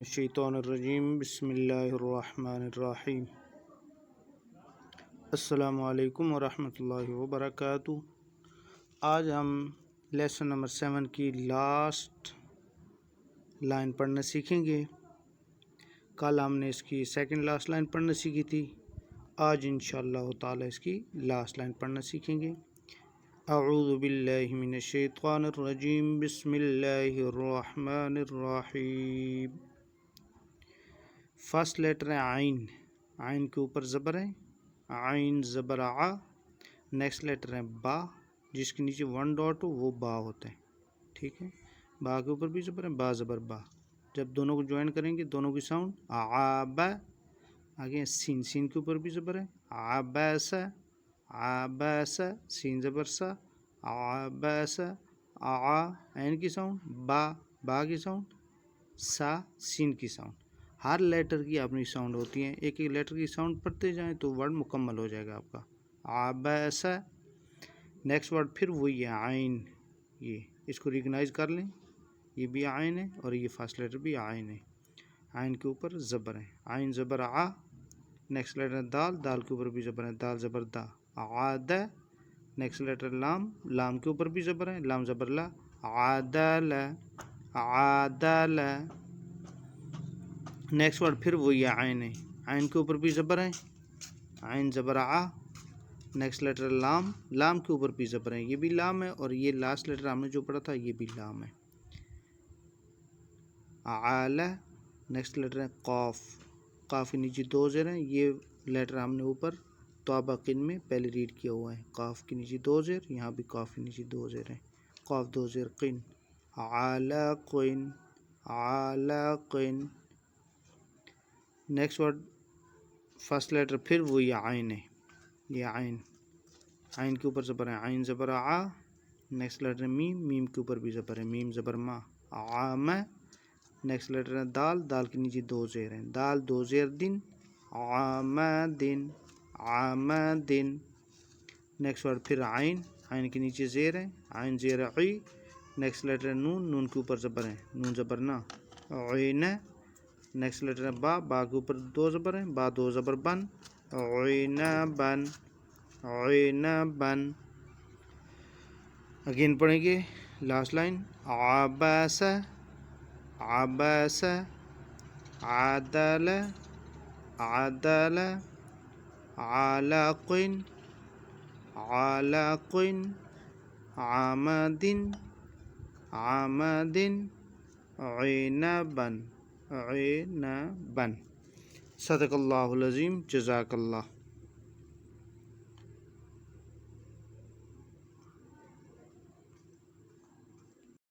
الشیطان الرجیم بسم اللہ الرحمن الرحیم السلام علیکم ورحمۃ اللہ وبرکاتہ۔ آج ہم لیسن نمبر 7 کی لاسٹ لائن پڑھنا سیکھیں گے۔ کل ہم نے اس کی سیکنڈ لاسٹ لائن پڑھنا سیکھی تھی، آج انشاءاللہ تعالی اس کی لاسٹ لائن پڑھنا سیکھیں گے۔ اعوذ باللہ من الشیطان الرجیم بسم اللہ الرحمن الرحیم۔ فرسٹ لیٹر ہے عین، عین کے اوپر زبر ہے، عین زبر ع۔ نیکسٹ لیٹر ہے با، جس کے نیچے 1 ڈاٹ ہو وہ با ہوتا ہے، ٹھیک ہے۔ با کے اوپر بھی زبر ہے، با زبر با۔ جب دونوں کو جوائن کریں گے دونوں کی ساؤنڈ عاب۔ آگے سین، سین کے اوپر بھی زبر ہے، عبس، عبس، سین زبر سا، عبس، ع۔ عین کی ساؤنڈ با، با کی ساؤنڈ سا، سین کی ساؤنڈ۔ ہر لیٹر کی اپنی ساؤنڈ ہوتی ہیں، ایک ایک لیٹر کی ساؤنڈ پڑھتے جائیں تو ورڈ مکمل ہو جائے گا آپ کا۔ عبس۔ نیکسٹ ورڈ پھر وہی ہے عین، یہ اس کو ریکگنائز کر لیں، یہ بھی عین ہے اور یہ فرسٹ لیٹر بھی عین ہے۔ عین کے اوپر زبر ہے، عین زبر ع۔ نیکسٹ لیٹر دال، دال کے اوپر بھی زبر ہے، دال زبر دا، عاد۔ نیکسٹ لیٹر لام، لام کے اوپر بھی زبر ہے، لام زبر لا، عادل، عادل۔ نیکسٹ ورڈ پھر وہی ہے عین ہے، عین کے اوپر بھی زبر ہے، عین زبر ع۔ نیکسٹ لیٹر لام، لام کے اوپر بھی زبر ہے، یہ بھی لام ہے اور یہ لاسٹ لیٹر ہم نے جو پڑھا تھا یہ بھی لام ہے، عال۔ نیکسٹ لیٹر ہے قاف، قاف کے نیچے 2 زیر ہیں، یہ لیٹر ہم نے اوپر توبہ قن میں پہلے ریڈ کیا ہوا ہے، قاف کے نیچے 2 زیر، یہاں بھی قاف کے نیچے 2 زیر ہیں، قاف 2 زیر قن، عالقن، عالقن۔ نیکسٹ ورڈ فرسٹ لیٹر پھر وہی عین ہے، یہ عین، عین کے اوپر زبر ہے، عین زبر ع۔ نیکسٹ لیٹر میم، میم کے اوپر بھی زبر ہے، میم زبر ما، عام۔ نیکسٹ لیٹر ہے دال، دال کے نیچے 2 زیر ہیں، دال 2 زیر دن، عامدن، عامدن۔ نیکسٹ ورڈ پھر عین، عین کے نیچے زیر ہے، عین زیر عی۔ نیکسٹ لیٹر نون، نون کے اوپر زبر ہے، نون زبر نا، عین۔ نیکسٹ لیٹر ہے با، با کے اوپر 2 زبر ہیں، با 2 زبر بن، عینبن، عینبن۔ اگین پڑھیں گے لاسٹ لائن، عبس، عبس، عدل، عدل، علقن، علقن، عمدن، عمدن، عنبن، عنبن۔ صدق اللہ العظیم، جزاک اللہ۔